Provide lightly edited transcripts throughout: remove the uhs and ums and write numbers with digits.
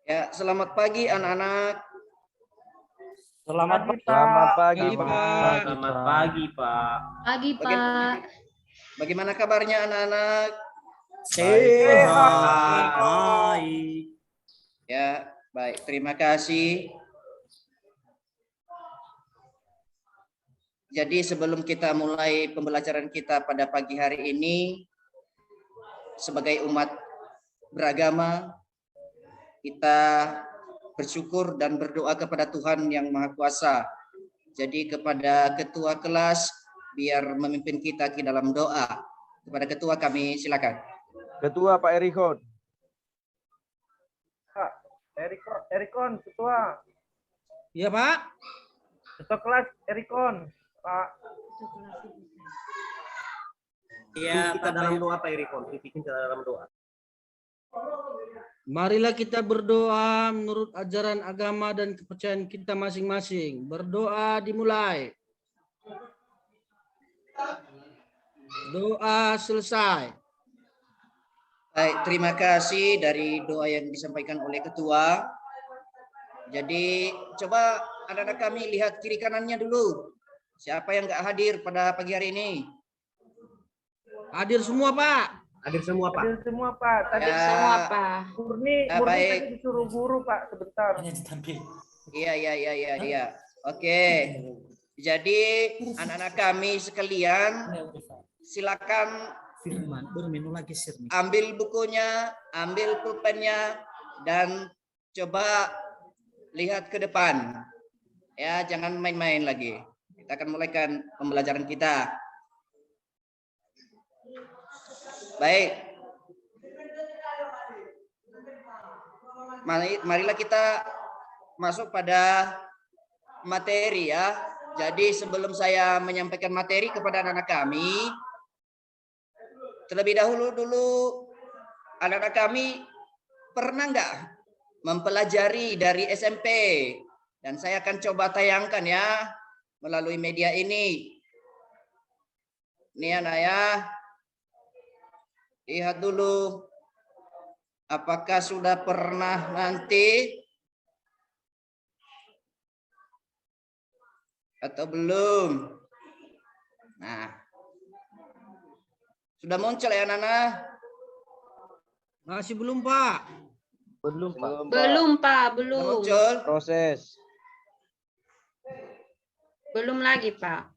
Ya, selamat pagi anak-anak. Selamat pagi, Pak. Selamat pagi, Pak. Pagi, Pak. Bagaimana kabarnya anak-anak? Sehat. Baik. Ya, baik. Terima kasih. Jadi sebelum kita mulai pembelajaran kita pada pagi hari ini, sebagai umat beragama, kita bersyukur dan berdoa kepada Tuhan yang Maha Kuasa. Jadi kepada ketua kelas, biar memimpin kita ke dalam doa. Kepada ketua kami silakan. Ketua Pak Erikon. Pak, Erikon, ketua. Iya, Pak. Ketua kelas Erikon, Pak. Iya, kita dalam doa, Pak Erikon. Kita dalam doa. Marilah kita berdoa menurut ajaran agama dan kepercayaan kita masing-masing. Berdoa dimulai. Doa selesai. Baik, terima kasih dari doa yang disampaikan oleh ketua. Jadi coba anak-anak kami lihat kiri kanannya dulu. Siapa yang nggak hadir pada pagi hari ini? Hadir semua, Pak. Hadir semua, Pak. Hadir semua, Pak. Tadi Ya, Semua, Pak. Murni baik. tadi disuruh guru, Pak, sebentar. Iya. Oke. Jadi anak-anak kami sekalian, silakan ambil bukunya, ambil pulpennya, dan coba lihat ke depan. Ya, jangan main-main lagi. Kita akan mulaikan pembelajaran kita. Baik. Marilah kita masuk pada materi ya. Jadi sebelum saya menyampaikan materi kepada anak-anak kami, terlebih dulu anak-anak kami pernah nggak mempelajari dari SMP? Dan saya akan coba tayangkan ya melalui media ini. Ini anak ya. Lihat dulu. Apakah sudah pernah nanti atau belum? Nah. Sudah muncul ya anak-anak? Masih belum, Pak. Belum, Pak. Belum, Pak. Sudah Belum. muncul? Proses. Belum lagi, Pak.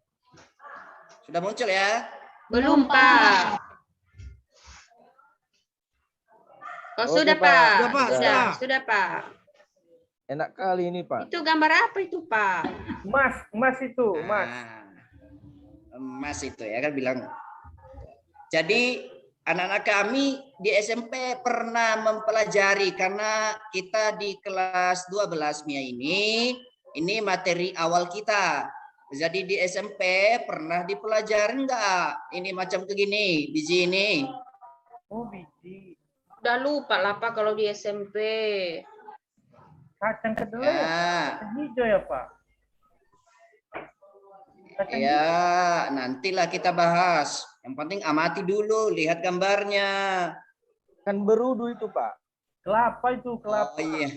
Sudah muncul ya? Belum, Pak. Oh, Oke, sudah, Pak. Pak. Sudah, Pak. Sudah, Pak. Enak kali ini, Pak. Itu gambar apa itu, Pak? Mas itu, Mas. Nah, emas itu ya kan bilang. Jadi anak-anak kami di SMP pernah mempelajari karena kita di kelas 12 Mia ini materi awal kita. Jadi di SMP pernah dipelajari enggak? Ini macam begini, biji ini. Oh, biji. Udah lupa lah, Pak, kalau di SMP. Kacang kedelai. Ya. Kacang hijau ya, Pak? Kacang Ya, nantilah kita bahas. Yang penting amati dulu, lihat gambarnya. Kan berudu itu, Pak. kelapa itu, kelapa. Oh iya.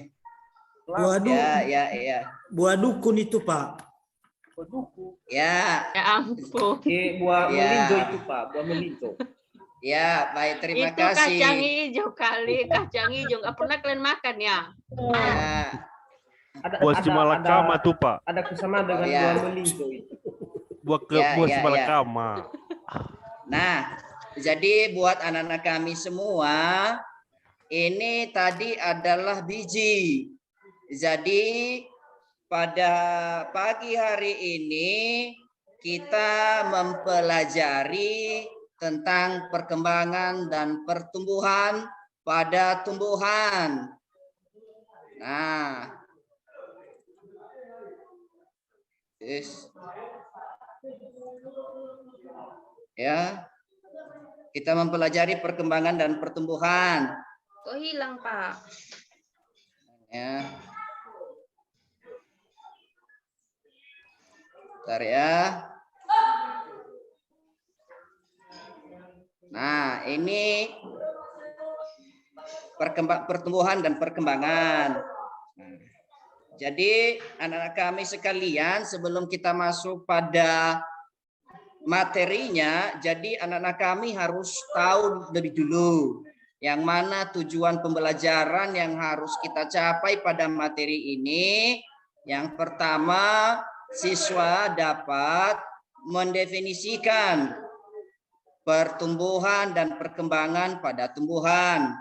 Kelapa. Ya. Buah dukun itu, Pak. Duku. Ya, Ya ampun. Buah Ya. melinjo itu, Pak. Buah melinjo. ya, baik, terima Itu kasih. kacang hijau kali. Kacang hijau. Nggak pernah kalian makan ya? Ya, Buah Simalakama tuh, Pak. Ada kesamaan dengan ya. buah melinjo itu. Buah Ya, ya. Simalakama. Nah, jadi buat anak-anak kami semua, ini tadi adalah biji. Jadi pada pagi hari ini kita mempelajari tentang perkembangan dan pertumbuhan pada tumbuhan. Nah, ya, kita mempelajari perkembangan dan pertumbuhan. Kok hilang, Pak? Ya. Bentar ya. Nah, ini pertumbuhan dan perkembangan. Nah, jadi anak-anak kami sekalian, sebelum kita masuk pada materinya, jadi anak-anak kami harus tahu lebih dulu yang mana tujuan pembelajaran yang harus kita capai pada materi ini. Yang pertama, siswa dapat mendefinisikan pertumbuhan dan perkembangan pada tumbuhan.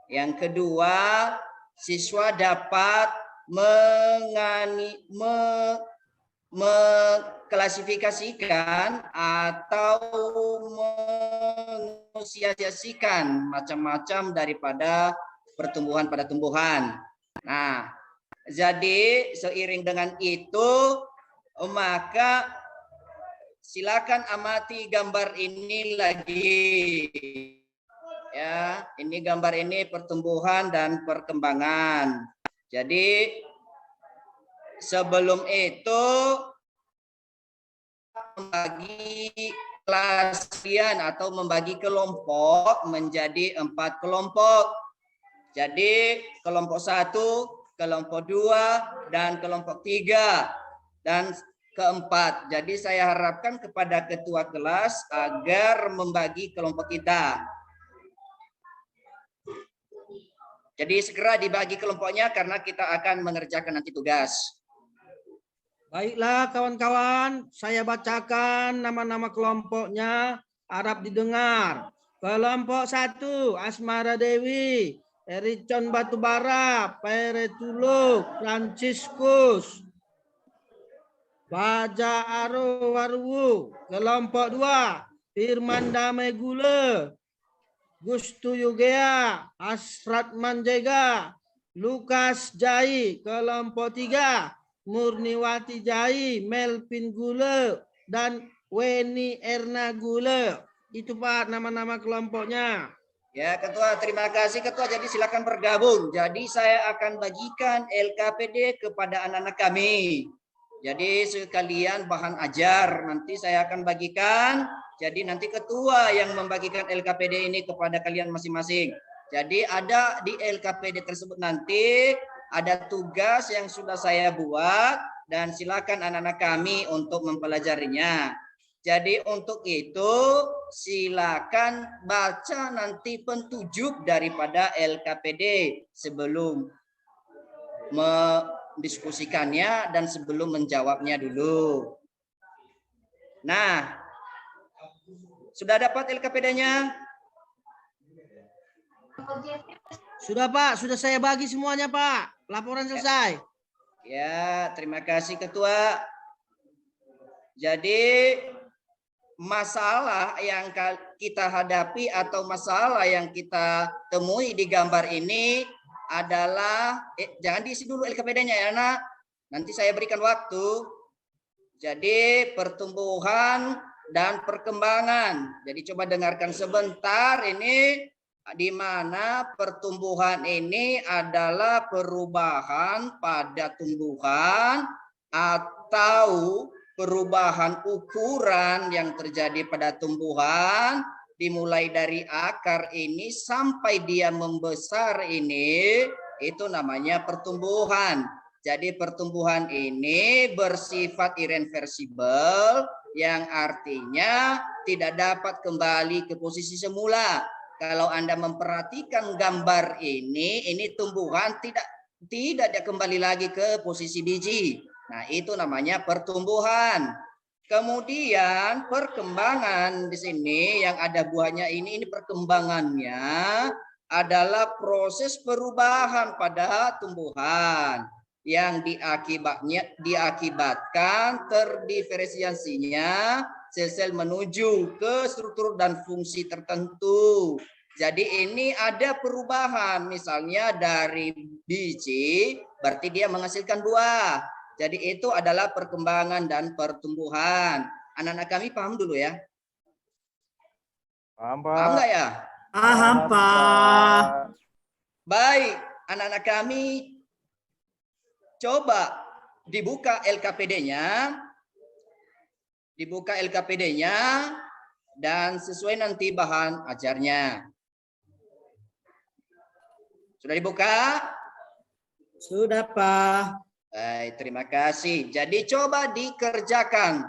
Yang kedua, siswa dapat mengklasifikasikan atau mengasosiasikan macam-macam daripada pertumbuhan pada tumbuhan. Nah, jadi seiring dengan itu, maka silakan amati gambar ini lagi. Ya, ini gambar ini pertumbuhan dan perkembangan. Jadi sebelum itu membagi kelas kalian atau membagi kelompok menjadi 4 kelompok. Jadi kelompok 1, kelompok 2, dan kelompok 3 dan keempat. Jadi saya harapkan kepada ketua kelas agar membagi kelompok kita. Jadi segera dibagi kelompoknya karena kita akan mengerjakan nanti tugas. Baiklah kawan-kawan, saya bacakan nama-nama kelompoknya, harap didengar. Kelompok 1, Asmara Dewi, Ericon Batubara, Peretuluk, Franciscus, Baja Arwarwu. Kelompok 2, Firman Damai Gule, Gustu Yugea, Asrat Manjega, Lukas Jai. Kelompok 3, Murniwati Jai, Melvin Gule, dan Weni Erna Gule. Itu Pak nama-nama kelompoknya. Ya Ketua, terima kasih Ketua. Jadi silakan bergabung. Jadi saya akan bagikan LKPD kepada anak-anak kami. Jadi sekalian bahan ajar nanti saya akan bagikan. Jadi nanti ketua yang membagikan LKPD ini kepada kalian masing-masing. Jadi ada di LKPD tersebut nanti ada tugas yang sudah saya buat dan silakan anak-anak kami untuk mempelajarinya. Jadi untuk itu silakan baca nanti pentujuk daripada LKPD sebelum mendiskusikannya dan sebelum menjawabnya dulu. Nah, sudah dapat LKPD-nya? Sudah Pak, sudah saya bagi semuanya Pak. Laporan selesai. Ya, terima kasih Ketua. Jadi masalah yang kita hadapi atau masalah yang kita temui di gambar ini adalah jangan diisi dulu LKPD-nya ya Nak. Nanti saya berikan waktu. Jadi pertumbuhan dan perkembangan. Jadi coba dengarkan sebentar ini di mana pertumbuhan ini adalah perubahan pada tumbuhan atau perubahan ukuran yang terjadi pada tumbuhan dimulai dari akar ini sampai dia membesar ini, itu namanya pertumbuhan. Jadi pertumbuhan ini bersifat irreversibel yang artinya tidak dapat kembali ke posisi semula. Kalau Anda memperhatikan gambar ini tumbuhan tidak kembali lagi ke posisi biji. Nah, itu namanya pertumbuhan. Kemudian perkembangan di sini yang ada buahnya ini perkembangannya adalah proses perubahan pada tumbuhan yang diakibatkan terdiferensiasinya sel-sel menuju ke struktur dan fungsi tertentu. Jadi ini ada perubahan, misalnya dari biji berarti dia menghasilkan buah. Jadi itu adalah perkembangan dan pertumbuhan. Anak-anak kami paham dulu ya? Paham, Pak. Paham nggak ya? Paham, Pak. Baik, anak-anak kami coba dibuka LKPD-nya. Dibuka LKPD-nya dan sesuai nanti bahan ajarnya. Sudah dibuka? Sudah, Pak. Baik, terima kasih. Jadi coba dikerjakan.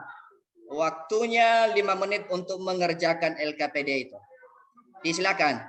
Waktunya 5 menit untuk mengerjakan LKPD itu. Disilakan.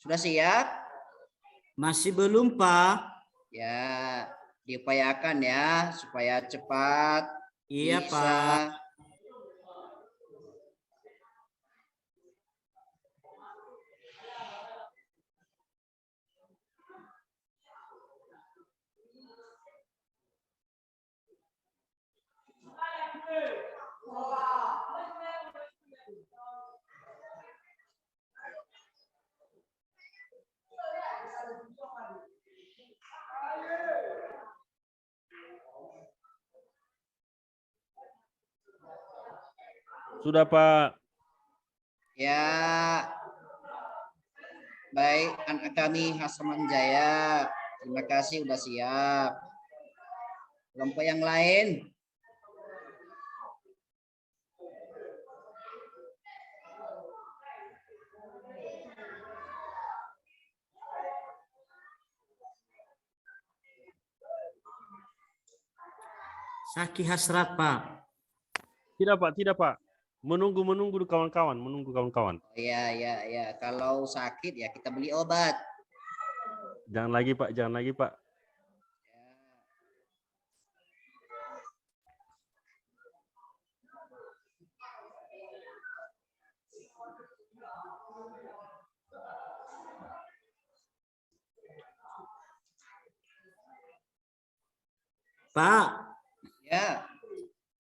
Sudah siap? Masih belum, Pak. Ya, diupayakan ya supaya cepat Iya, bisa. Pak. Sudah, Pak. Ya, baik anak kami Hasraman Jaya. Terima kasih udah siap. Kelompok yang lain. Saki Hasrat, Pak. Tidak, Pak. Tidak, Pak. Menunggu kawan-kawan. Menunggu kawan-kawan. Ya, ya, ya. Kalau sakit ya kita beli obat. Jangan lagi, Pak. Jangan lagi, Pak. Pak, Ya,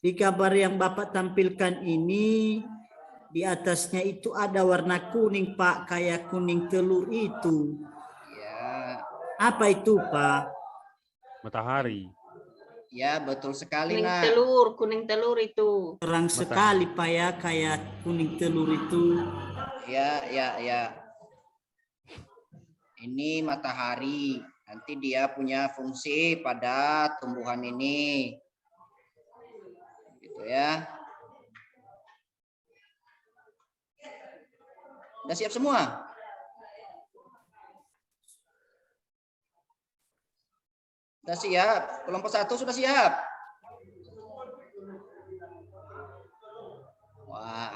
di gambar yang Bapak tampilkan ini, di atasnya itu ada warna kuning, Pak. Kayak kuning telur itu. ya, Apa itu, Pak? Matahari. ya, betul sekali Kuning nak. telur, kuning telur itu. Terang sekali, Pak, ya. Kayak kuning telur itu. Ya, ya, ya. Ini matahari. Nanti dia punya fungsi pada tumbuhan ini. Gitu ya. Udah siap semua? Sudah siap. Kelompok 1 sudah siap. Wah.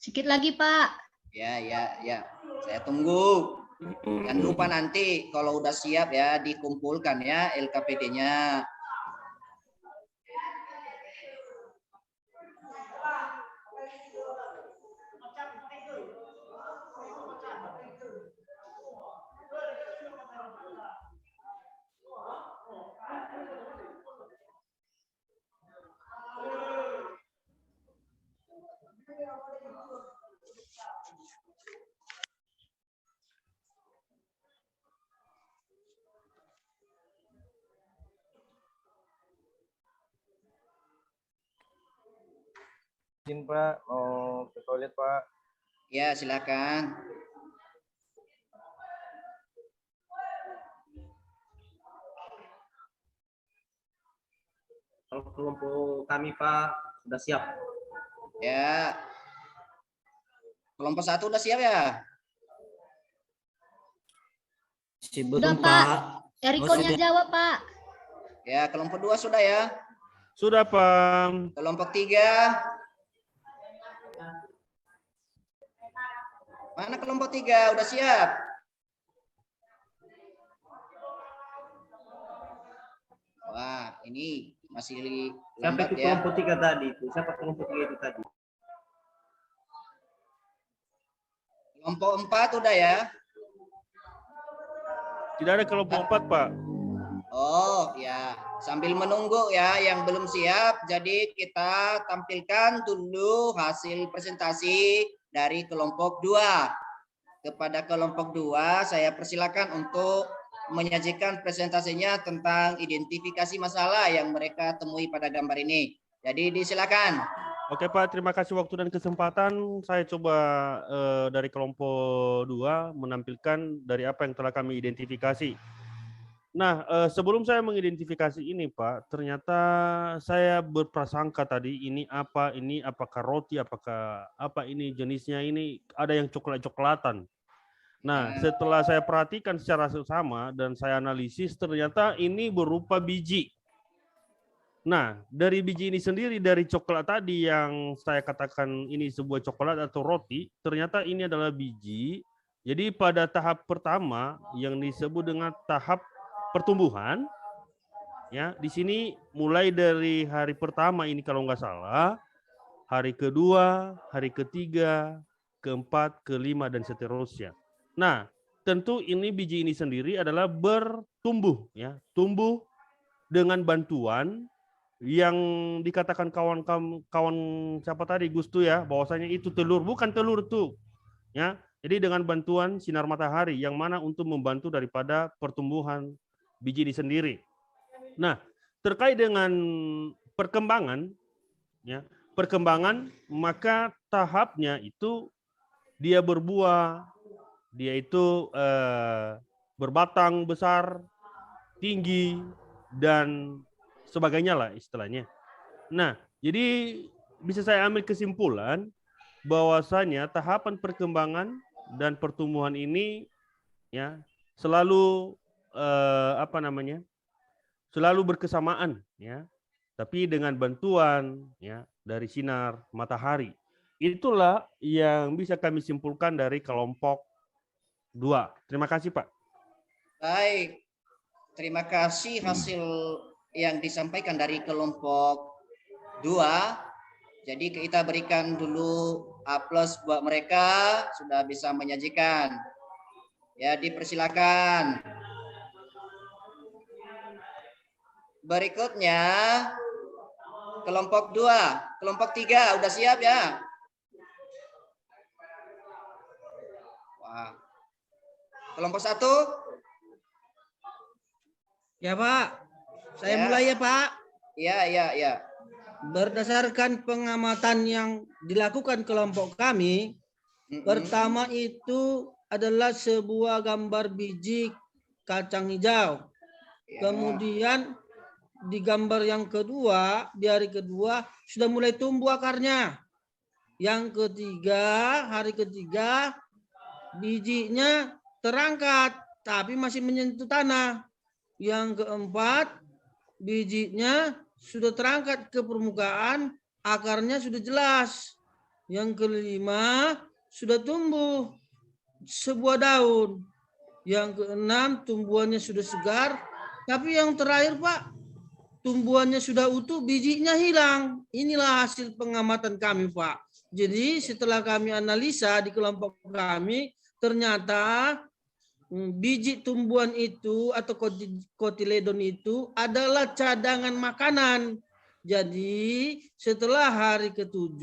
Sedikit lagi, Pak. Ya, ya, ya. Saya tunggu. Jangan lupa nanti kalau udah siap ya dikumpulkan ya LKPD-nya. Izin Pak, mau ke toilet Pak. Ya, silakan. Kalau kelompok kami Pak sudah siap. Ya. Kelompok 1 udah siap ya? Sebelum, Sudah, Pak. Erikonya jawab, Pak. Ya, kelompok 2 sudah ya? Sudah, Pak. Kelompok 3. Mana kelompok 3? Udah siap? Wah, ini masih Siapa lambat itu ya. kelompok 3 tadi itu? Siapa kelompok 3 itu tadi? Kelompok 4 udah ya. Tidak ada kelompok 4, Pak. Oh ya, sambil menunggu ya yang belum siap, jadi kita tampilkan dulu hasil presentasi dari kelompok 2. Kepada kelompok 2, saya persilakan untuk menyajikan presentasinya tentang identifikasi masalah yang mereka temui pada gambar ini. Jadi disilakan. Oke Pak, terima kasih waktu dan kesempatan. Saya coba dari kelompok 2 menampilkan dari apa yang telah kami identifikasi. Nah, sebelum saya mengidentifikasi ini Pak, ternyata saya berprasangka tadi ini apakah roti, apakah apa ini jenisnya ini, ada yang coklat-coklatan. Nah, setelah saya perhatikan secara seksama dan saya analisis, ternyata ini berupa biji. Nah, dari biji ini sendiri, dari coklat tadi yang saya katakan ini sebuah coklat atau roti, ternyata ini adalah biji. Jadi pada tahap pertama yang disebut dengan tahap pertumbuhan, ya di sini mulai dari hari pertama ini kalau nggak salah, hari kedua, hari ketiga, keempat, kelima, dan seterusnya. Nah, tentu ini biji ini sendiri adalah bertumbuh, ya, tumbuh dengan bantuan yang dikatakan kawan siapa tadi Gustu ya, bahwasanya itu telur, bukan telur tuh, ya. Jadi dengan bantuan sinar matahari yang mana untuk membantu daripada pertumbuhan biji ini sendiri. Nah, terkait dengan perkembangan, ya, perkembangan maka tahapnya itu dia berbuah, dia itu berbatang besar, tinggi, dan sebagainya lah istilahnya. Nah, jadi bisa saya ambil kesimpulan bahwasanya tahapan perkembangan dan pertumbuhan ini ya selalu selalu berkesamaan ya, tapi dengan bantuan ya dari sinar matahari. Itulah yang bisa kami simpulkan dari kelompok 2. Terima kasih Pak. Baik, terima kasih hasil yang disampaikan dari kelompok 2. Jadi kita berikan dulu A+ buat mereka, sudah bisa menyajikan. Ya, dipersilakan. Berikutnya kelompok 2, kelompok 3 udah siap ya? Wah. Kelompok 1? Ya Pak, saya Ya. mulai ya Pak. Iya. Berdasarkan pengamatan yang dilakukan kelompok kami, pertama itu adalah sebuah gambar biji kacang hijau. Ya. Kemudian di gambar yang kedua, di hari kedua sudah mulai tumbuh akarnya. Yang ketiga, hari ketiga bijinya terangkat tapi masih menyentuh tanah. Yang keempat, bijinya sudah terangkat ke permukaan, akarnya sudah jelas. Yang kelima, sudah tumbuh sebuah daun. Yang keenam, tumbuhannya sudah segar. Tapi yang terakhir Pak, tumbuhannya sudah utuh, bijinya hilang. Inilah hasil pengamatan kami Pak. Jadi setelah kami analisa di kelompok kami, ternyata biji tumbuhan itu atau kotiledon itu adalah cadangan makanan. Jadi setelah hari ke-7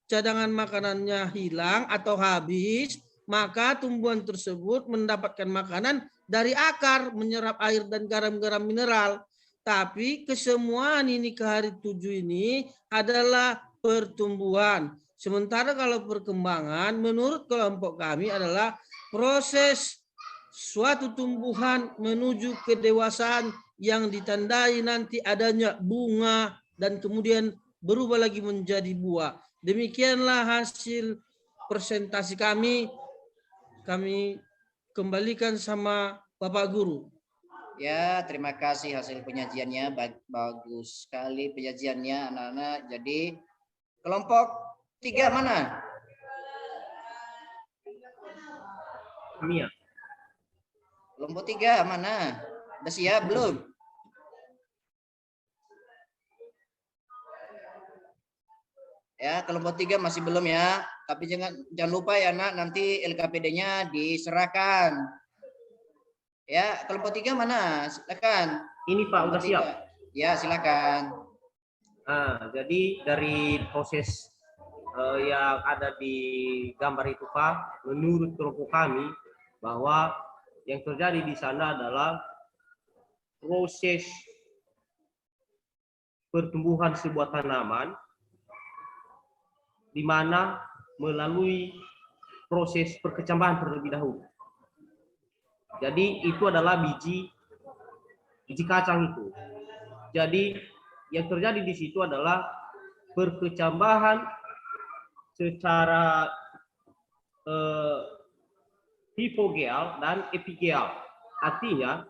cadangan makanannya hilang atau habis, maka tumbuhan tersebut mendapatkan makanan dari akar, menyerap air dan garam-garam mineral. Tapi kesemuaan ini ke hari 7 ini adalah pertumbuhan. Sementara kalau perkembangan menurut kelompok kami adalah proses suatu tumbuhan menuju kedewasaan yang ditandai nanti adanya bunga dan kemudian berubah lagi menjadi buah. Demikianlah hasil presentasi kami. Kami kembalikan sama Bapak Guru. Ya, terima kasih hasil penyajiannya. Bagus sekali penyajiannya anak-anak. Jadi kelompok 3 mana? Mia. Kelompok 3 mana? Udah siap belum? Ya, kelompok 3 masih belum ya. Tapi jangan lupa ya nak, nanti LKPD-nya diserahkan. Ya, kelompok 3 mana? Silakan. Ini Pak, udah siap. Ya, silakan. Nah, jadi dari proses yang ada di gambar itu Pak, menurut kelompok kami bahwa yang terjadi di sana adalah proses pertumbuhan sebuah tanaman di mana melalui proses perkecambahan terlebih dahulu. Jadi itu adalah biji kacang itu. Jadi yang terjadi di situ adalah perkecambahan secara hipogeal dan epigeal. Artinya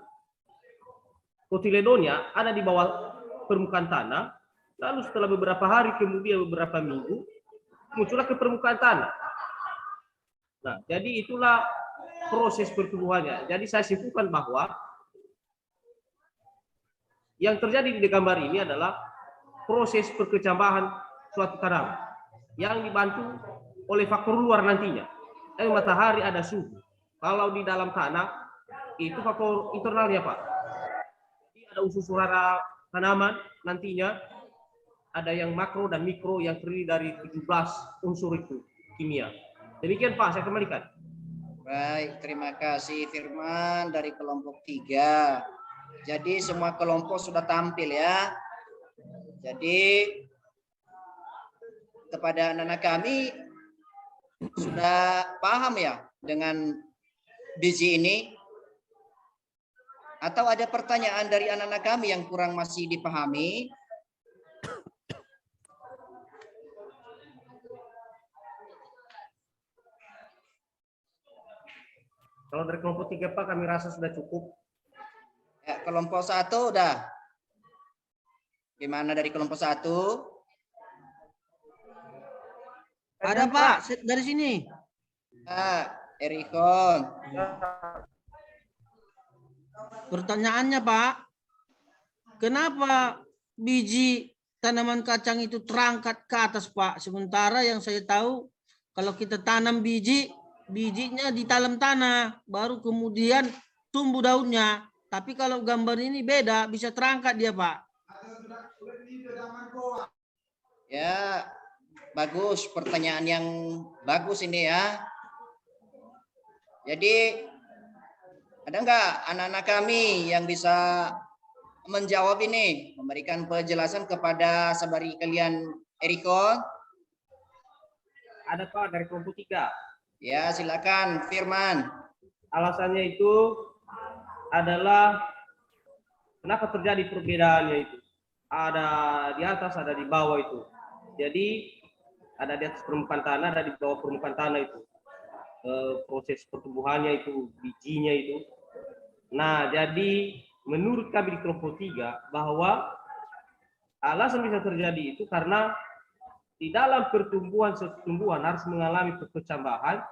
kotiledonia ada di bawah permukaan tanah, lalu setelah beberapa hari kemudian beberapa minggu muncullah ke permukaan tanah. Nah, jadi itulah proses pertumbuhannya. Jadi saya simpulkan bahwa yang terjadi di gambar ini adalah proses perkecambahan suatu tanaman yang dibantu oleh faktor luar nantinya. Dari matahari ada suhu. Kalau di dalam tanah itu faktor internalnya Pak. Jadi ada usus suara tanaman nantinya. Ada yang makro dan mikro yang terdiri dari 17 unsur itu kimia. Demikian Pak, saya kembalikan. Baik, terima kasih Firman dari kelompok 3. Jadi semua kelompok sudah tampil ya. Jadi kepada anak-anak kami sudah paham ya dengan biji ini? Atau ada pertanyaan dari anak-anak kami yang kurang masih dipahami? Kalau dari kelompok 3 Pak, kami rasa sudah cukup. Ya, kelompok 1 udah. Gimana dari kelompok 1? Ada Pak, dari sini. Erikon. Pertanyaannya Pak, kenapa biji tanaman kacang itu terangkat ke atas Pak? Sementara yang saya tahu kalau kita tanam bijinya di dalam tanah, baru kemudian tumbuh daunnya. Tapi kalau gambar ini beda, bisa terangkat dia Pak. Ya, bagus, pertanyaan yang bagus ini ya. Jadi ada enggak anak-anak kami yang bisa menjawab ini, memberikan penjelasan kepada saudari kalian Erikon? Ada Pak dari kelompok 3. Ya, silakan Firman. Alasannya itu adalah kenapa terjadi perbedaannya itu. Ada di atas, ada di bawah itu. Jadi ada di atas permukaan tanah, ada di bawah permukaan tanah itu. Proses pertumbuhannya itu, bijinya itu. Nah, jadi menurut kami di kelompok 3 bahwa alasan bisa terjadi itu karena di dalam pertumbuhan suatu tumbuhan harus mengalami perkecambahan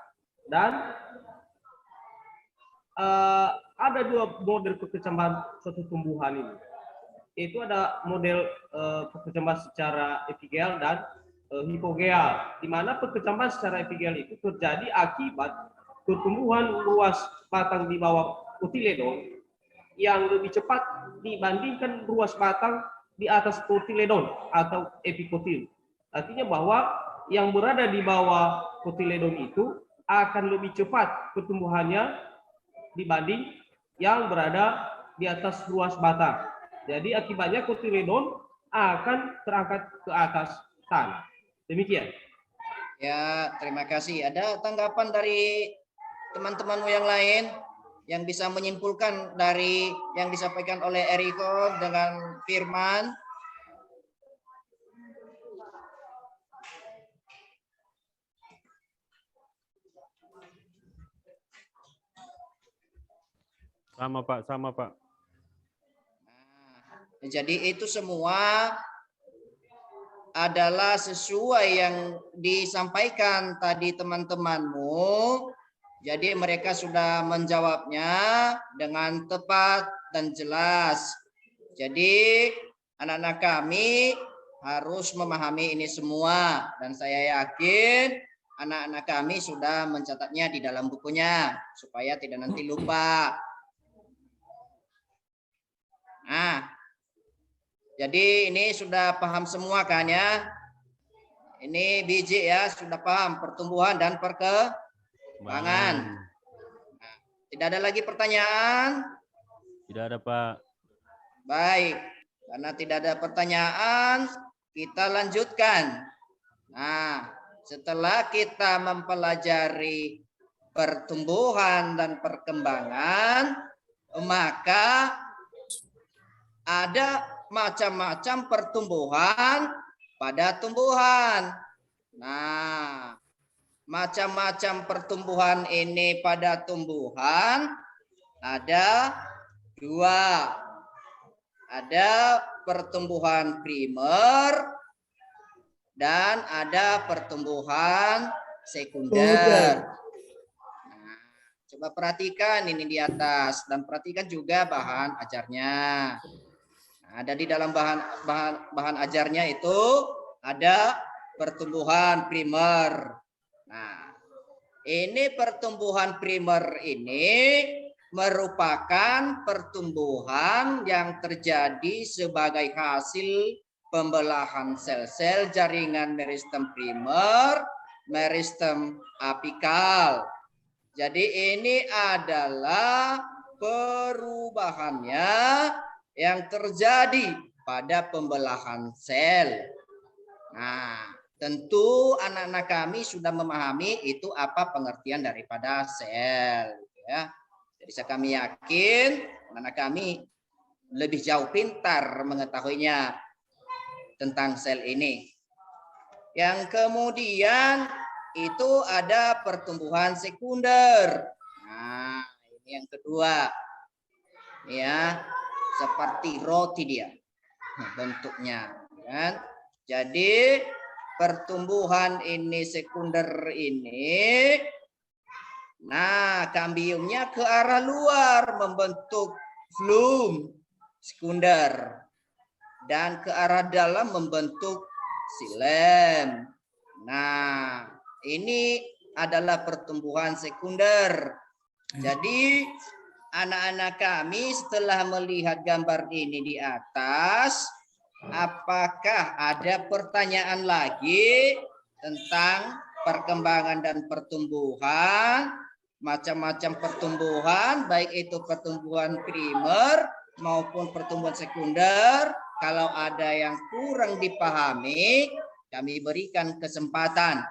dan ada 2 model perkecambahan suatu tumbuhan ini. Itu ada model perkecambahan secara epigeal dan hipogeal, di mana perkecambahan secara epigeal itu terjadi akibat pertumbuhan ruas batang di bawah kotiledon yang lebih cepat dibandingkan ruas batang di atas kotiledon atau epikotil. Artinya bahwa yang berada di bawah kotiledon itu akan lebih cepat pertumbuhannya dibanding yang berada di atas ruas batang. Jadi akibatnya kotiledon akan terangkat ke atas tanah. Demikian. Ya, terima kasih. Ada tanggapan dari teman-temanmu yang lain yang bisa menyimpulkan dari yang disampaikan oleh Erikon dengan Firman? Sama Pak, sama Pak. Nah, jadi itu semua adalah sesuai yang disampaikan tadi teman-temanmu. Jadi mereka sudah menjawabnya dengan tepat dan jelas. Jadi anak-anak kami harus memahami ini semua dan saya yakin anak-anak kami sudah mencatatnya di dalam bukunya supaya tidak nanti lupa. Nah, jadi ini sudah paham semua kan ya? Ini biji ya, sudah paham pertumbuhan dan perkembangan. Nah, tidak ada lagi pertanyaan? Tidak ada, Pak. Baik, karena tidak ada pertanyaan, kita lanjutkan. Nah, setelah kita mempelajari pertumbuhan dan perkembangan, maka ada macam-macam pertumbuhan pada tumbuhan. Nah, macam-macam pertumbuhan ini pada tumbuhan ada dua. Ada pertumbuhan primer dan ada pertumbuhan sekunder. Nah, coba perhatikan ini di atas dan perhatikan juga bahan ajarnya. Nah, ada di dalam bahan ajarnya itu ada pertumbuhan primer. Nah, ini pertumbuhan primer ini merupakan pertumbuhan yang terjadi sebagai hasil pembelahan sel-sel jaringan meristem primer, meristem apikal. Jadi ini adalah perubahannya yang terjadi pada pembelahan sel. Nah, tentu anak-anak kami sudah memahami itu apa pengertian daripada sel, ya. Jadi kami yakin anak kami lebih jauh pintar mengetahuinya tentang sel ini. Yang kemudian itu ada pertumbuhan sekunder. Nah, ini yang kedua. Ya, seperti roti dia bentuknya, kan? Jadi pertumbuhan ini sekunder ini, nah, kambiumnya ke arah luar membentuk flum sekunder dan ke arah dalam membentuk xilem. Nah, ini adalah pertumbuhan sekunder. Jadi anak-anak kami setelah melihat gambar ini di atas, apakah ada pertanyaan lagi tentang perkembangan dan pertumbuhan? Macam-macam pertumbuhan, baik itu pertumbuhan primer maupun pertumbuhan sekunder. Kalau ada yang kurang dipahami, kami berikan kesempatan.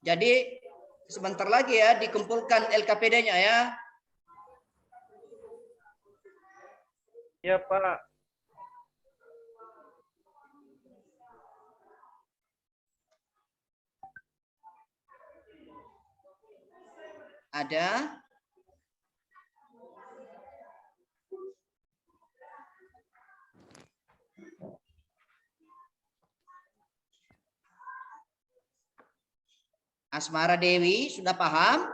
Jadi sebentar lagi ya dikumpulkan LKPD-nya ya. Iya, Pak. Ada? Asmara Dewi sudah paham?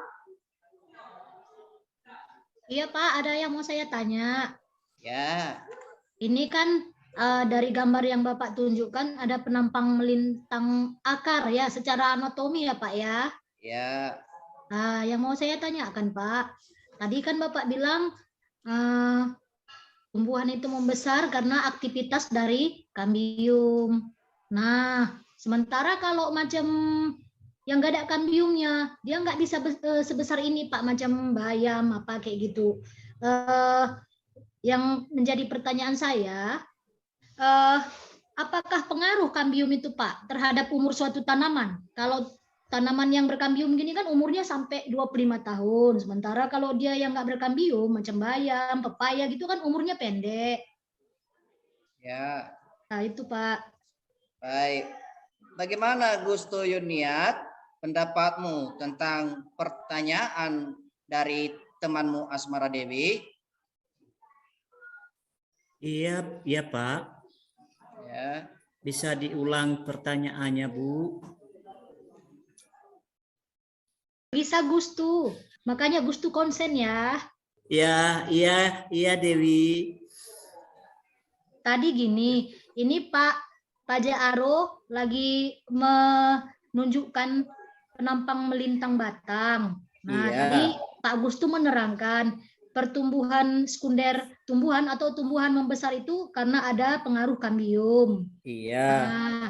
Iya Pak, ada yang mau saya tanya. Ya. Ini kan dari gambar yang Bapak tunjukkan ada penampang melintang akar ya secara anatomi ya Pak ya. Ya. Nah, yang mau saya tanyakan Pak, tadi kan Bapak bilang tumbuhan itu membesar karena aktivitas dari kambium. Nah, sementara kalau macam yang nggak ada kambiumnya, dia nggak bisa sebesar ini Pak, macam bayam apa kayak gitu. Yang menjadi pertanyaan saya, apakah pengaruh kambium itu Pak terhadap umur suatu tanaman? Kalau tanaman yang berkambium gini kan umurnya sampai 25 tahun. Sementara kalau dia yang nggak berkambium, macam bayam, pepaya gitu kan umurnya pendek. Ya. Nah itu Pak. Baik. Bagaimana Gusto Yuniat pendapatmu tentang pertanyaan dari temanmu Asmara Dewi? Iya, iya Pak. Ya. Bisa diulang pertanyaannya Bu? Bisa Gustu. Makanya Gustu konsen ya. Ya, iya Dewi. Tadi gini, ini Pak Jaaro lagi menunjukkan penampang melintang batang. Nah, Iya. tadi Pak Gustu menerangkan pertumbuhan sekunder tumbuhan atau tumbuhan membesar itu karena ada pengaruh kambium. Iya. Nah,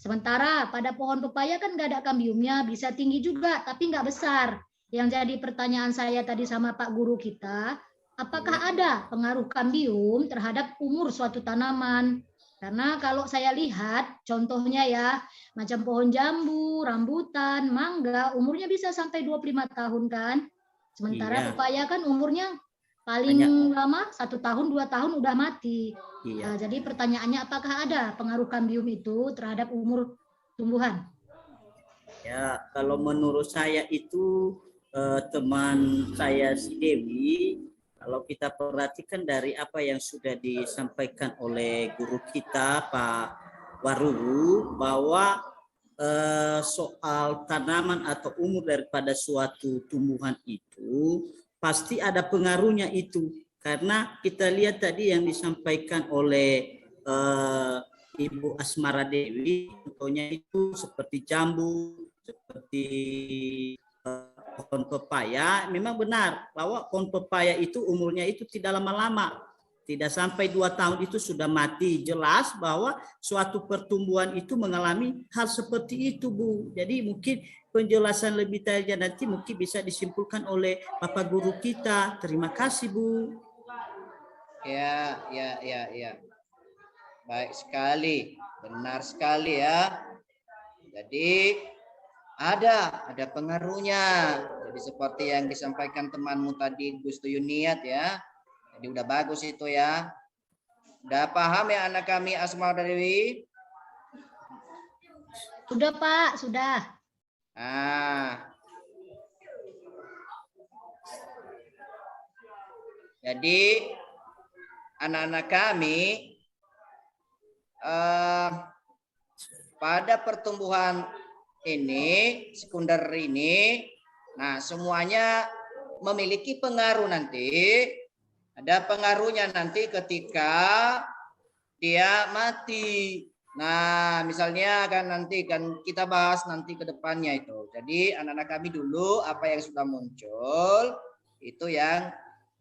sementara pada pohon pepaya kan nggak ada kambiumnya, bisa tinggi juga tapi nggak besar. Yang jadi pertanyaan saya tadi sama Pak Guru kita, apakah ada pengaruh kambium terhadap umur suatu tanaman? Karena kalau saya lihat contohnya ya, macam pohon jambu, rambutan, mangga, umurnya bisa sampai 25 tahun kan? Sementara Iya. pepaya kan umurnya paling lama 1 tahun, 2 tahun udah mati. Iya. Jadi pertanyaannya apakah ada pengaruh kambium itu terhadap umur tumbuhan? Ya, kalau menurut saya itu teman saya si Dewi, kalau kita perhatikan dari apa yang sudah disampaikan oleh guru kita Pak Waru, bahwa soal tanaman atau umur daripada suatu tumbuhan itu pasti ada pengaruhnya itu, karena kita lihat tadi yang disampaikan oleh Ibu Asmara Dewi, contohnya itu seperti jambu, seperti pohon pepaya. Memang benar bahwa pohon pepaya itu umurnya itu tidak lama-lama, tidak sampai 2 tahun itu sudah mati. Jelas bahwa suatu pertumbuhan itu mengalami hal seperti itu, Bu. Jadi mungkin penjelasan lebih detailnya nanti mungkin bisa disimpulkan oleh Bapak Guru kita. Terima kasih, Bu. Ya. Baik sekali, benar sekali ya. Jadi ada pengaruhnya. Jadi seperti yang disampaikan temanmu tadi, Gustu Yuniat ya. Jadi udah bagus itu ya. Udah paham ya anak kami Asmara Dewi? Sudah Pak, sudah. Jadi anak-anak kami pada pertumbuhan ini, sekunder ini, nah semuanya memiliki pengaruh nanti. Ada pengaruhnya nanti ketika dia mati. Nah, misalnya kan nanti kan kita bahas nanti ke depannya itu. Jadi anak-anak kami dulu apa yang sudah muncul itu yang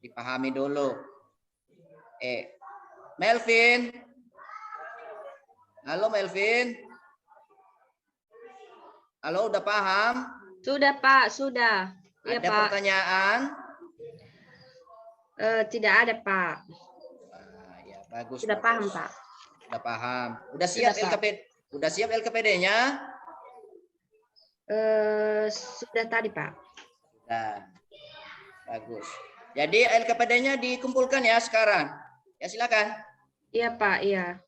dipahami dulu. Melvin. Halo Melvin. Halo, udah paham? Sudah Pak, sudah. Ya, Ada Pak. pertanyaan? Tidak ada Pak. Ya, bagus. Sudah paham Pak. Sudah paham. Udah siap LKPD? Udah siap LKPD-nya? Sudah tadi Pak. Sudah. Bagus. Jadi LKPD-nya dikumpulkan ya sekarang. Ya silakan. Iya Pak, iya.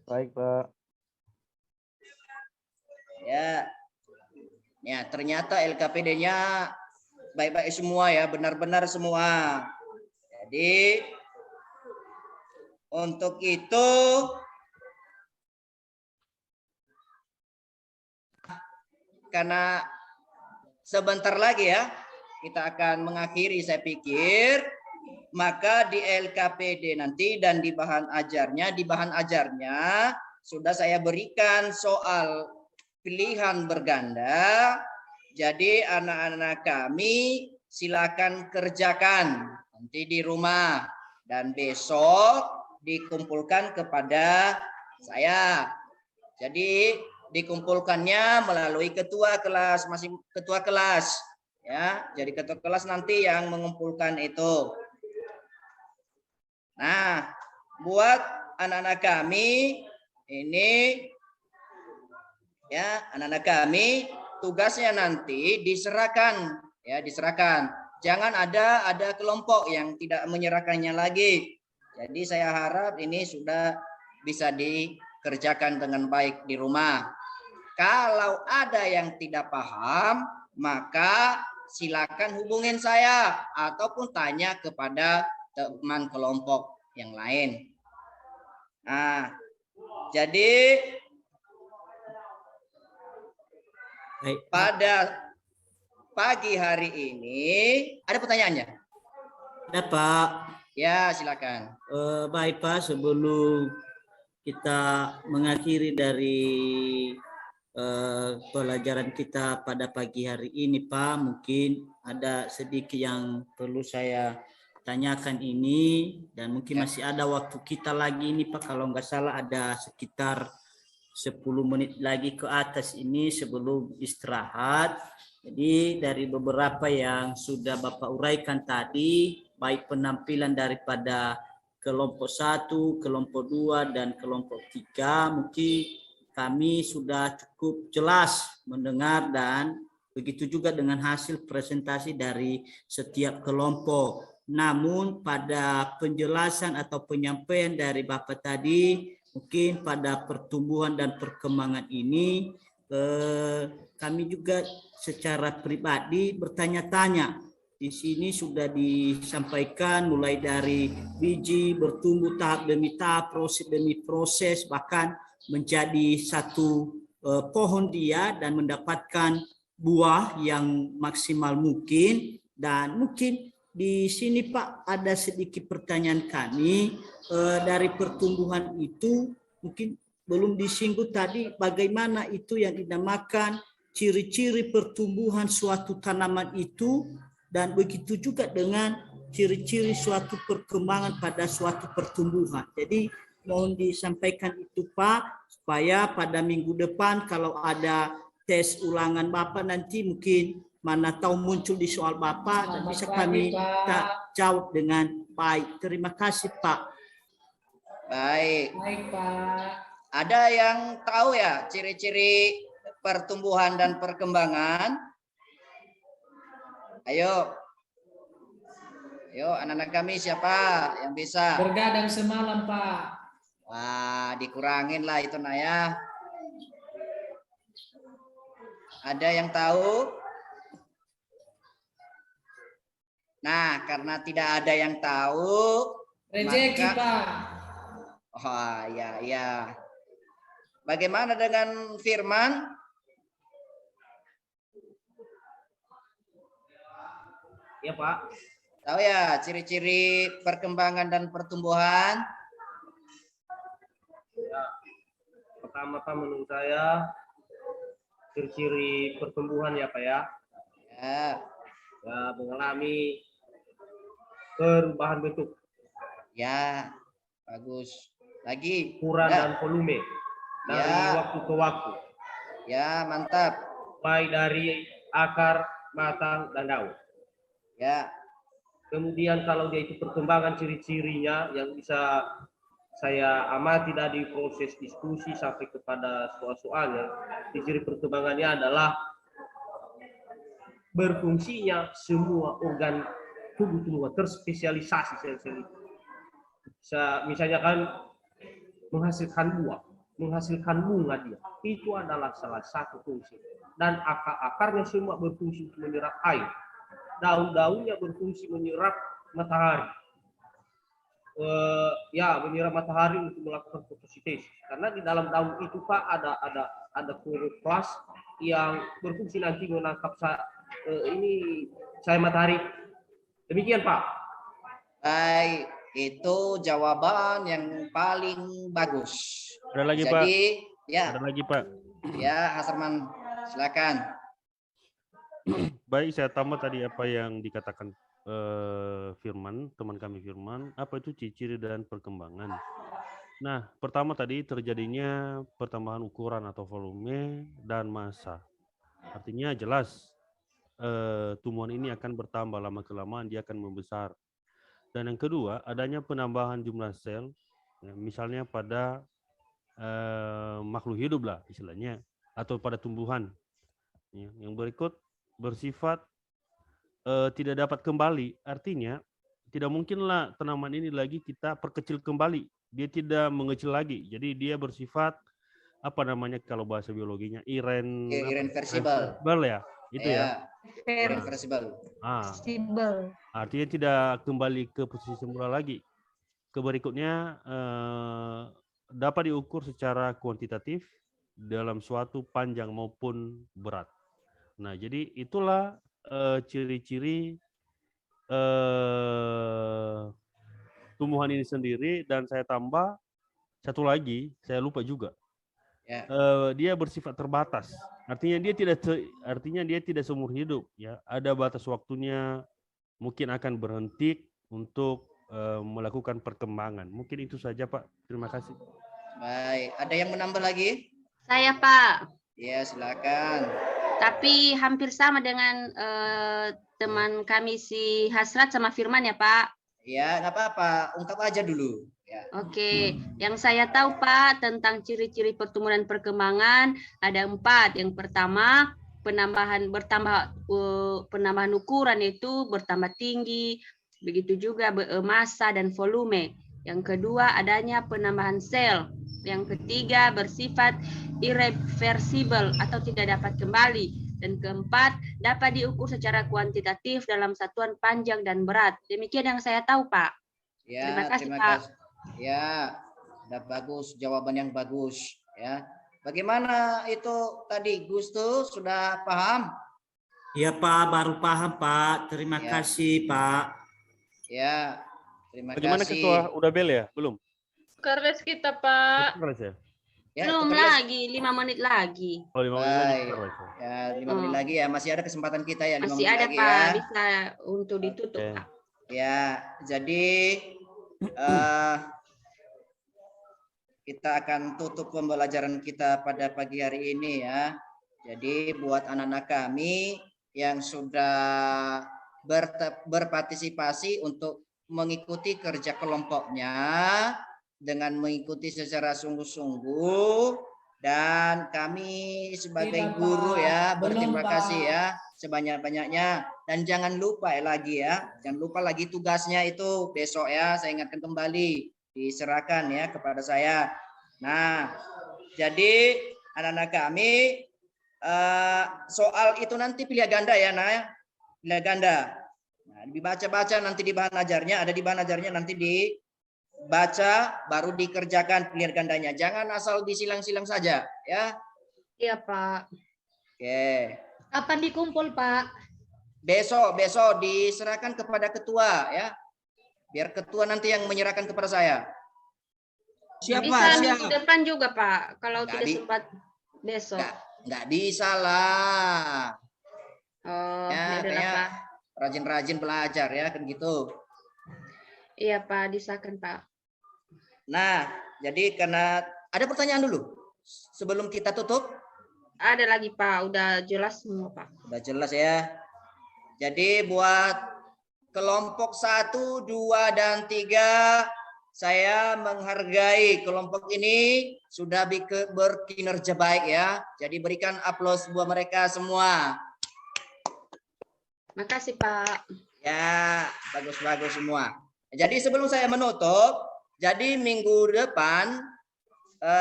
Baik, Pak. Ya. Ya, ternyata LKPD-nya baik-baik semua ya, benar-benar semua. Jadi untuk itu karena sebentar lagi ya kita akan mengakhiri saya pikir, maka di LKPD nanti dan di bahan ajarnya sudah saya berikan soal pilihan berganda. Jadi anak-anak kami silakan kerjakan nanti di rumah dan besok dikumpulkan kepada saya. Jadi dikumpulkannya melalui ketua kelas, masing ketua kelas ya. Jadi ketua kelas nanti yang mengumpulkan itu. Nah, buat anak-anak kami ini ya, anak-anak kami tugasnya nanti diserahkan ya, diserahkan. Jangan ada kelompok yang tidak menyerahkannya lagi. Jadi saya harap ini sudah bisa dikerjakan dengan baik di rumah. Kalau ada yang tidak paham, maka silakan hubungin saya ataupun tanya kepada teman kelompok yang lain. Nah, jadi pagi hari ini ada pertanyaannya? Ada Pak. Ya, silakan. Baik Pak, sebelum kita mengakhiri dari pelajaran kita pada pagi hari ini Pak, mungkin ada sedikit yang perlu saya tanyakan ini, dan mungkin masih ada waktu kita lagi ini Pak, kalau nggak salah ada sekitar 10 menit lagi ke atas ini sebelum istirahat. Jadi dari beberapa yang sudah Bapak uraikan tadi, baik penampilan daripada kelompok 1, kelompok 2, dan kelompok 3, mungkin kami sudah cukup jelas mendengar, dan begitu juga dengan hasil presentasi dari setiap kelompok. Namun pada penjelasan atau penyampaian dari Bapak tadi, mungkin pada pertumbuhan dan perkembangan ini, kami juga secara pribadi bertanya-tanya. Di sini sudah disampaikan mulai dari biji bertumbuh tahap demi tahap, proses demi proses, bahkan menjadi satu pohon dia dan mendapatkan buah yang maksimal mungkin. Dan mungkin di sini Pak ada sedikit pertanyaan kami, dari pertumbuhan itu mungkin belum disinggung tadi, bagaimana itu yang dinamakan ciri-ciri pertumbuhan suatu tanaman itu, dan begitu juga dengan ciri-ciri suatu perkembangan pada suatu pertumbuhan. Jadi mohon disampaikan itu Pak, supaya pada minggu depan kalau ada tes ulangan Bapak nanti mungkin mana tahu muncul di soal Bapak dan bisa kami jawab dengan baik. Terima kasih Pak. Baik. Baik, Pak. Ada yang tahu ya ciri-ciri pertumbuhan dan perkembangan? Ayo. Ayo anak-anak kami, siapa yang bisa? Bergadang semalam, Pak. Wah, dikurangin lah itu Naya. Ada yang tahu? Nah, karena tidak ada yang tahu, Rezeki, maka... Pak. Oh, ya, ya. Bagaimana dengan Firman? Ya Pak. Tahu ya ciri-ciri perkembangan dan pertumbuhan? Ya. Pertama-tama menurut saya ciri-ciri pertumbuhan ya Pak ya. Ya. Ya, mengalami perubahan bentuk. Ya, bagus. Lagi. Ukuran Ya. dan volume dari Ya. waktu ke waktu. Ya, mantap. Baik dari akar, batang, dan daun. Ya. Kemudian kalau dia itu perkembangan ciri-cirinya yang bisa saya amati dari proses diskusi sampai kepada soal-soalnya, ciri perkembangannya adalah berfungsinya semua organ tubuh terspesialisasi sel-sel itu. Misalnya kan menghasilkan buah, menghasilkan bunga dia. Itu adalah salah satu fungsi. Dan akar-akarnya semua berfungsi untuk menyerap air. Daun-daunnya berfungsi menyerap matahari. Menyerap matahari untuk melakukan fotosintesis. Karena di dalam daun itu Pak ada kloroplas yang berfungsi nanti menangkap cahaya matahari. Demikian Pak. Baik, itu jawaban yang paling bagus. Ada lagi Jadi, Pak? Ya. Ada lagi Pak? Ya, Hasarman, silakan. Baik, saya tambah tadi apa yang dikatakan Firman, teman kami Firman, apa itu ciri-ciri dan perkembangan. Nah, pertama tadi terjadinya pertambahan ukuran atau volume dan massa. Artinya jelas tumbuhan ini akan bertambah lama-kelamaan, dia akan membesar. Dan yang kedua, adanya penambahan jumlah sel, ya, misalnya pada makhluk hidup lah istilahnya, atau pada tumbuhan. Ya, yang berikut bersifat tidak dapat kembali, artinya tidak mungkinlah tanaman ini lagi kita perkecil kembali, dia tidak mengecil lagi, jadi dia bersifat apa namanya kalau bahasa biologinya irreversible ya, itu ya. Irreversible. Artinya tidak kembali ke posisi semula lagi. Berikutnya dapat diukur secara kuantitatif dalam suatu panjang maupun berat. Nah, jadi itulah ciri-ciri tumbuhan ini sendiri, dan saya tambah satu lagi, saya lupa juga. Ya. Dia bersifat terbatas. Artinya dia tidak seumur hidup, ya. Ada batas waktunya, mungkin akan berhenti untuk melakukan perkembangan. Mungkin itu saja, Pak. Terima kasih. Baik, ada yang menambah lagi? Saya, Pak. Ya, silakan. Tapi hampir sama dengan teman kami si Hasrat sama Firman ya, Pak. Ya, nggak apa-apa. Ungkap aja dulu. Ya. Oke, yang saya tahu Pak tentang ciri-ciri pertumbuhan dan perkembangan ada 4. Yang pertama, penambahan ukuran itu bertambah tinggi, begitu juga massa dan volume. Yang kedua, adanya penambahan sel. Yang ketiga, bersifat irreversibel atau tidak dapat kembali. Dan keempat, dapat diukur secara kuantitatif dalam satuan panjang dan berat. Demikian yang saya tahu, Pak. Ya, Terima kasih, Pak. Ya, udah bagus, jawaban yang bagus. Ya, bagaimana itu tadi, Gusto sudah paham? Ya Pak, baru paham Pak. Terima Ya. kasih Pak. Ya, terima Bagaimana kasih. Ketua? Udah bel ya? Belum? Keres kita, Pak. Keras ya? Ya, Belum tukerles. lagi, 5 menit lagi. Oh, 5 menit lagi. Baik. Keras ya? Ya, 5 menit lagi ya, masih ada kesempatan kita ya, 5 Masih menit ada, lagi Pak. ya. Bisa untuk ditutup, Oke. Pak. Ya, jadi kita akan tutup pembelajaran kita pada pagi hari ini ya. Jadi buat anak-anak kami yang sudah berpartisipasi untuk mengikuti kerja kelompoknya dengan mengikuti secara sungguh-sungguh, dan kami sebagai Tidak, guru Pak. ya Belum, berterima Pak. kasih ya sebanyak-banyaknya, dan jangan lupa lagi ya, jangan lupa lagi tugasnya itu besok ya, saya ingatkan kembali, diserahkan ya kepada saya. Nah, jadi anak-anak kami soal itu nanti pilihan ganda ya, nah, pilihan ganda. Nah, dibaca-baca nanti di bahan ajarnya, ada di bahan ajarnya, nanti dibaca baru dikerjakan pilihan gandanya. Jangan asal disilang-silang saja ya. Iya, Pak. Oke. Kapan dikumpul, Pak? Besok diserahkan kepada ketua ya. Biar ketua nanti yang menyerahkan kepada saya. Siap, Bisa Pak. minggu Siap. depan juga, Pak. Kalau Nggak tidak sempat besok. Nggak bisa lah. Oh, Ya, ya udahlah, kayak Pak. rajin-rajin belajar ya kan gitu. Iya, Pak. Disahkan, Pak. Nah, jadi karena ada pertanyaan dulu sebelum kita tutup. Ada lagi, Pak. Udah jelas semua, Pak. Udah jelas ya. Jadi buat kelompok 1, 2, dan 3, saya menghargai kelompok ini sudah berkinerja baik ya. Jadi berikan aplaus buat mereka semua. Makasih, Pak. Ya, bagus-bagus semua. Jadi sebelum saya menutup, jadi minggu depan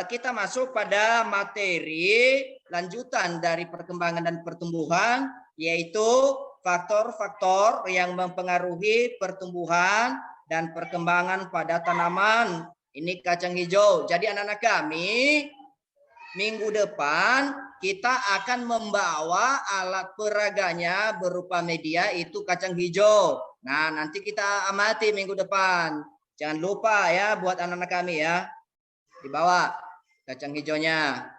kita masuk pada materi lanjutan dari perkembangan dan pertumbuhan, yaitu faktor-faktor yang mempengaruhi pertumbuhan dan perkembangan pada tanaman. Ini kacang hijau. Jadi anak-anak kami, minggu depan kita akan membawa alat peraganya berupa media itu kacang hijau. Nah, nanti kita amati minggu depan. Jangan lupa ya buat anak-anak kami ya. Dibawa kacang hijaunya.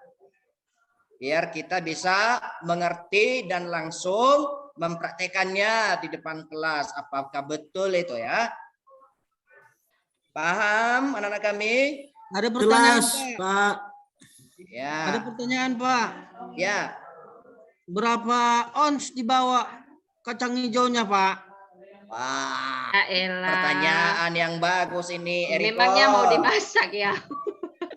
Biar kita bisa mengerti dan langsung mempraktekannya di depan kelas. Apakah betul itu ya? Paham anak-anak kami? Ada pertanyaan, Jelas Pak. Pak. Ya. Ada pertanyaan, Pak. Ya. Berapa ons dibawa kacang hijaunya, Pak? Wah. Ya elah. Pertanyaan yang bagus ini, Eriko. Memangnya mau dimasak ya?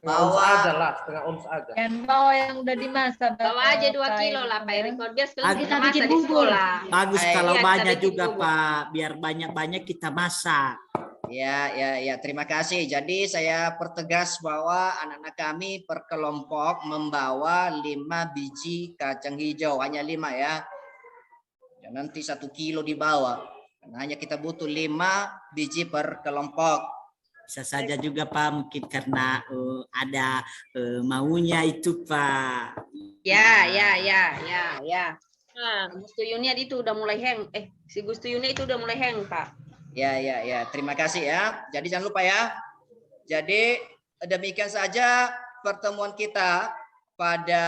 Ons aja lah, setengah ons aja. Yang bawa yang udah dimasak. Bawa aja 2 kilo lah, Pak Eriko. Biar sekalian Kita kita bikin masak di bubur. sekolah. Bagus Baik. kalau Iya, kita banyak bikin juga bubur. Pak. Biar banyak-banyak kita masak. Ya, terima kasih. Jadi saya pertegas bahwa anak-anak kami per kelompok membawa 5 biji kacang hijau, hanya 5 ya. Ya nanti 1 kilo dibawa. Karena hanya kita butuh 5 biji per kelompok. Bisa saja juga Pak, mungkin karena ada maunya itu Pak. Ya. Gusto Yunia itu udah mulai hang. Si Gusto Yunia itu udah mulai hang, Pak. Ya. Terima kasih ya. Jadi jangan lupa ya. Jadi demikian saja pertemuan kita pada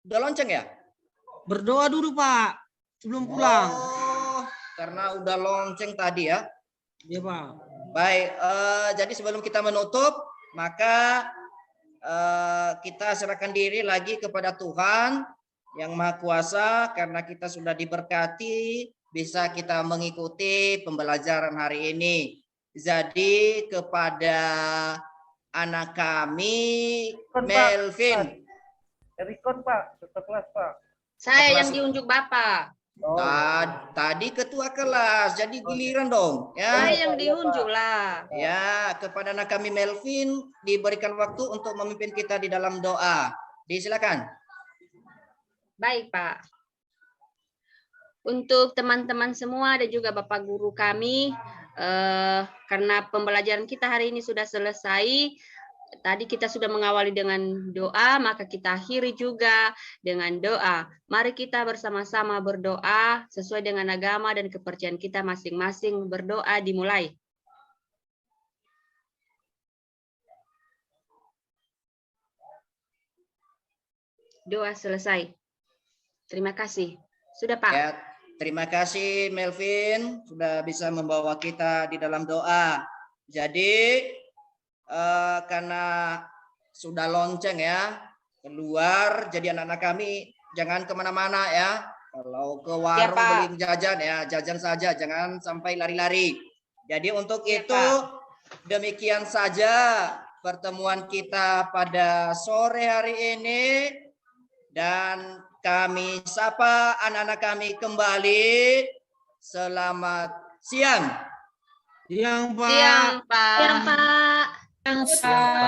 udah lonceng ya? Berdoa dulu Pak sebelum pulang. Oh, karena udah lonceng tadi ya. Iya Pak. Baik, jadi sebelum kita menutup, maka kita serahkan diri lagi kepada Tuhan yang Maha Kuasa, karena kita sudah diberkati, bisa kita mengikuti pembelajaran hari ini. Jadi kepada anak kami, Melvin. Erikon Pak, ketua kelas Pak. Saya yang diunjuk Bapak. Tadi ketua kelas, jadi giliran dong. Ya. Saya yang diunjuk lah. Ya, kepada anak kami Melvin diberikan waktu untuk memimpin kita di dalam doa. Disilakan. Baik, Pak. Untuk teman-teman semua dan juga Bapak Guru kami, karena pembelajaran kita hari ini sudah selesai, tadi kita sudah mengawali dengan doa, maka kita akhiri juga dengan doa. Mari kita bersama-sama berdoa sesuai dengan agama dan kepercayaan kita masing-masing. Berdoa dimulai. Doa selesai. Terima kasih. Sudah, Pak. Ya, terima kasih Melvin sudah bisa membawa kita di dalam doa. Jadi karena sudah lonceng ya keluar, jadi anak-anak kami jangan kemana-mana ya. Kalau ke warung beli jajan ya jajan saja, jangan sampai lari-lari. Jadi untuk itu demikian saja pertemuan kita pada sore hari ini, dan kami sapa anak-anak kami kembali. Selamat siang. Siang Pak. Siang, Pak. Siang Pak. Siang, Pak.